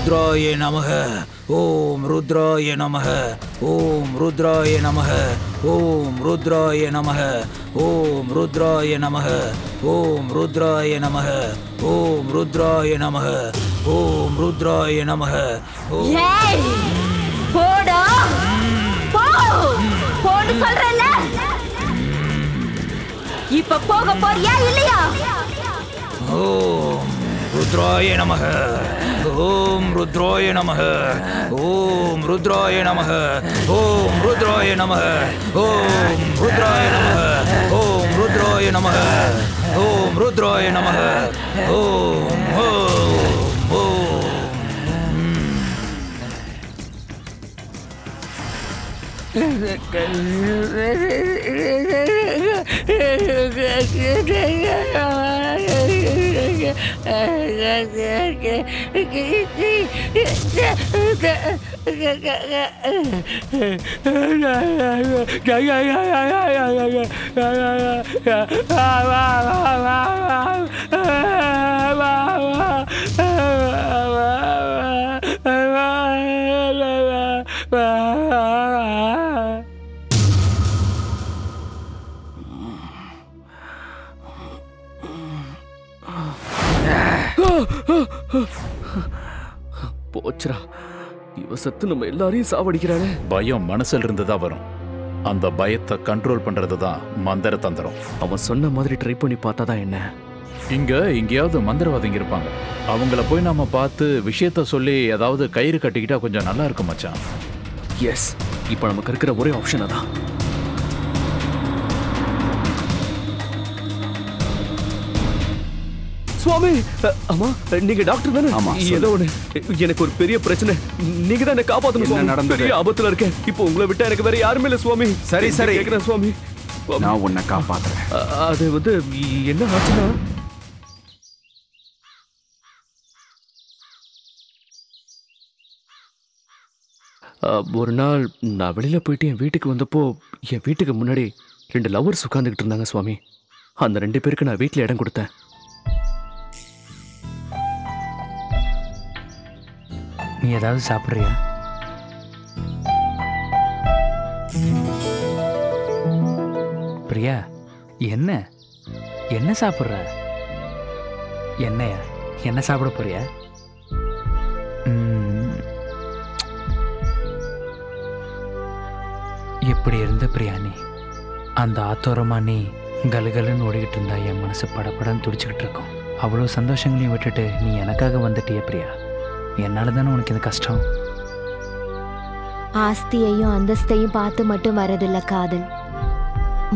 रुद्राय नमः ओम रुद्राय नमः ओम रुद्राय नमः ओम रुद्राय नमः ओम रुद्राय नमः ओम रुद्राय नमः ओम रुद्राय नमः ओम रुद्राय नमः போடா போ போடு சொல்றேன்ல இப்ப போக போறியா இல்லையா ओम रुद्राय नमः ओम रुद्राय नमः ओम रुद्राय नमः ओम रुद्राय नमः ओम रुद्राय नमः ओम रुद्राय नमः ओम रुद्राय नमः ओम போச்சுரா இவ சத்து நம்ம எல்லாரையும் சாவடிக்கிறானே. பயம் மனசுல இருந்து தான் வரும். அந்த பயத்தை கண்ட்ரோல் பண்றது தான் மந்திர தந்திரம். அவன் சொன்ன மாதிரி ட்ரை பண்ணி பார்த்தாதான் என்ன. எங்கேயாவது மந்திரவாதிங்க இருப்பாங்க. அவங்கள போய் நாம பார்த்து விஷயத்த சொல்லி ஏதாவது கயிறு கட்டிக்கிட்டா கொஞ்சம் நல்லா இருக்கும் மச்சான். எஸ், இப்போ நமக்கு இருக்கிற ஒரே ஆப்ஷன் அதான். சுவாமி, அம்மா நீங்க டாக்டர் தானே? ஆமா. ஏதோ ஒண்ணு, எனக்கு ஒரு பெரிய பிரச்சனை. நீங்க தான் என்ன காப்பாத்தணும் சுவாமி. நடந்தது? பெரிய ஆபத்துல இருக்கேன். இப்போ உங்களை விட்டா எனக்கு வேற யாருமே இல்ல சுவாமி. சரி சரி கேக்குறேன் சுவாமி. நான் உன்னை காப்பாத்துறேன். அது வந்து என்ன ஆச்சுன்னா, ஒரு நாள் நான் வெளியில போயிட்டு என் வீட்டுக்கு வந்தப்போ என் வீட்டுக்கு முன்னாடி 2 லவர்ஸ் உட்கார்ந்துகிட்டு இருந்தாங்க சுவாமி. அந்த 2 பேருக்கு நான் வீட்டில் இடம் கொடுத்தேன். நீ ஏதாவது சாப்பிட்றியா? பிரியா, என்ன என்ன சாப்பிட்ற? என்னையா? என்ன சாப்பிட போறியா? எப்படி இருந்த பிரியா நீ? அந்த ஆத்தோரமா நீ கலுகலுன்னு ஓடிக்கிட்டு இருந்தா என் மனசு படப்படன்னு துடிச்சுக்கிட்டு இருக்கும். அவ்வளோ சந்தோஷங்களையும் விட்டுட்டு நீ எனக்காக வந்துட்டிய பிரியா. என்னால தானே உனக்கு இந்த கஷ்டம். ஆஸ்தியையும் அந்தஸ்தையும் பார்த்து மட்டும் வரதில்ல காதல்.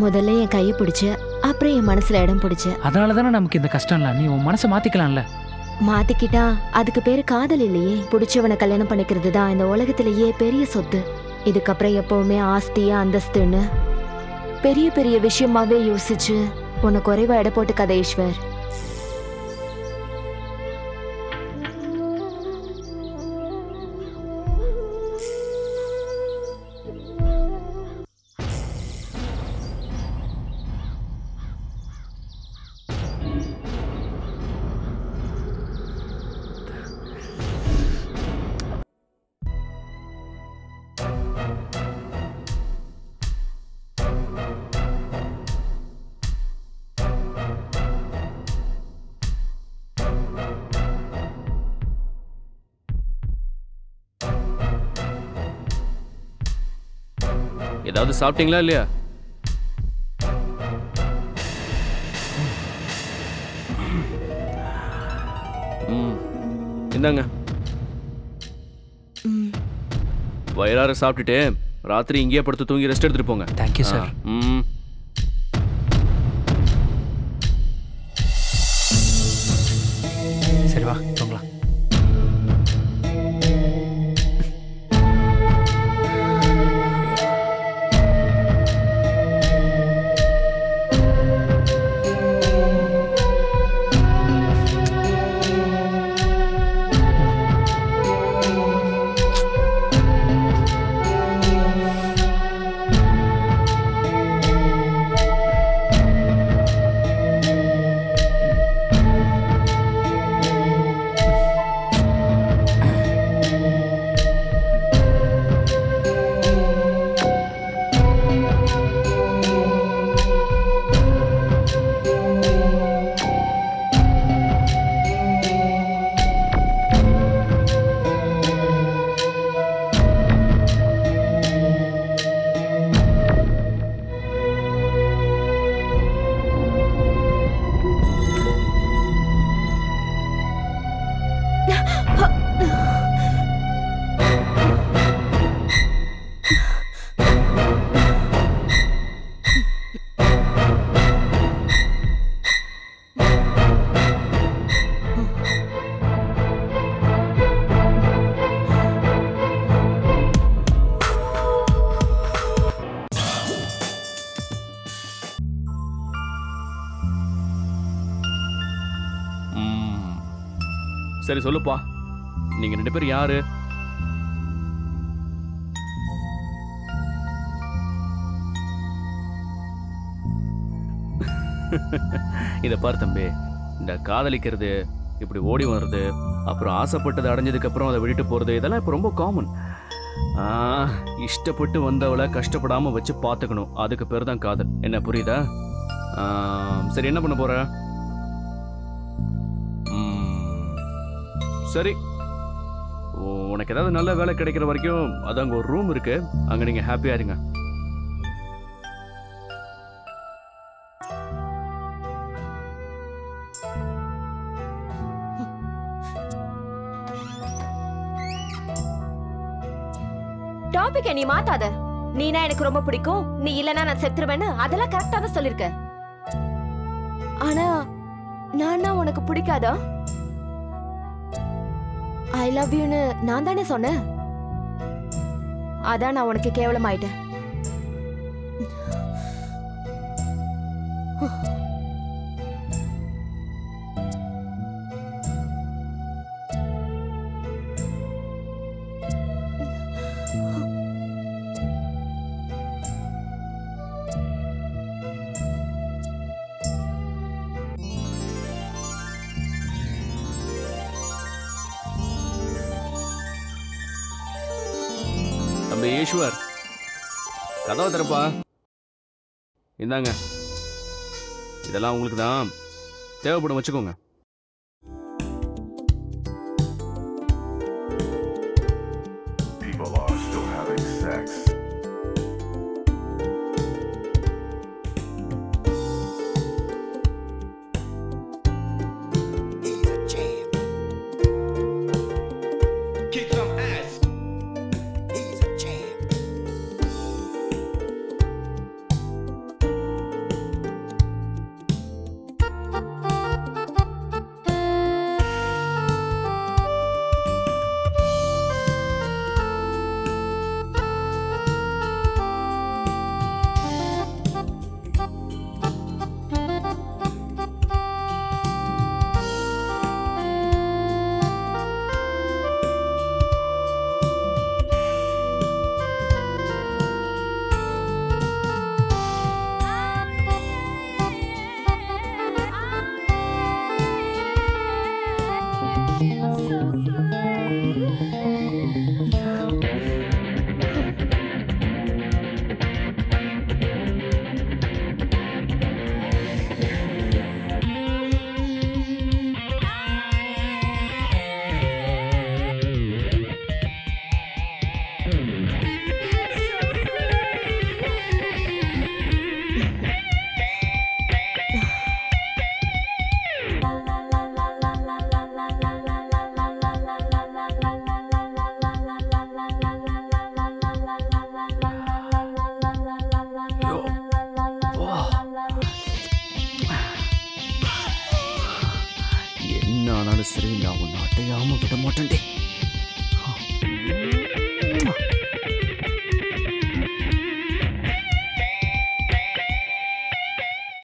முதல்ல என் கையை பிடிச்சு, அப்புறம் என் மனசுல இடம் பிடிச்சு. அதனால தானே நமக்கு இந்த கஷ்டம் இல்ல. நீ உன் மனசை மாத்திக்கலாம்ல. மாத்திக்கிட்டா அதுக்கு பேரு காதல் இல்லையே. பிடிச்சவனை கல்யாணம் பண்ணிக்கிறது தான் இந்த உலகத்திலேயே பெரிய சொத்து. இதுக்கப்புறம் எப்பவுமே ஆஸ்தி அந்தஸ்துன்னு பெரிய பெரிய விஷயமாவே யோசிச்சு உன்னை குறைவா எடை போட்டு கதை ஈஸ்வர். ஏதாவது சாப்பிட்டீங்களா இல்லையா? இந்தாங்க. வயிறார சாப்பிட்டுட்டு ராத்திரி இங்கேயே படுத்து தூங்கி ரெஸ்ட் எடுத்துட்டு போங்க. Thank you sir. சரி வா தூங்கலாம். சரி சொல்லுப்பா, நீங்க 2 பேரும் யாரு? இத பாரு தம்பி, இந்த காதலிக்கிறது, இப்படி ஓடி வர்றது, அப்புறம் ஆசைப்பட்டது அடைஞ்சதுக்கு அப்புறம் அதை விட்டுட்டு போறது, இதெல்லாம் இப்போ ரொம்ப காமன். இஷ்டப்பட்டு வந்தவளை கஷ்டப்படாம வச்சு பார்த்துக்கணும், அதுக்கு பேர் தான் காதல். என்ன புரியுதா? சரி, என்ன பண்ண போற? சரி, உனக்கு ஏதாவது நல்ல வேலை கிடைக்கிற வரைக்கும் அது அங்கே ஒரு ரூம் இருக்கு, அங்கே நீங்க ஹாப்பியா இருங்க. டாபிக் நீ மாத்தாத. நீனா எனக்கு ரொம்ப பிடிக்கும், நீ இல்லனா நான் செத்துருவேன்னு அதெல்லாம் கரெக்டா தான் சொல்லிருக்க. ஆனா நானா உனக்கு பிடிக்காதா? ஐ லவ் யூன்னு நான் தானே சொன்னேன். அதான் நான் உனக்கு கேவலமாயிட்டேன். தம்பி ஈஸ்வர், கதவை திறப்பா. இந்தாங்க, இதெல்லாம் உங்களுக்கு தான், தேவைப்படும் வச்சுக்கோங்க. சரி, நான் உன்னை அட்டையாம விட மாட்டேன்.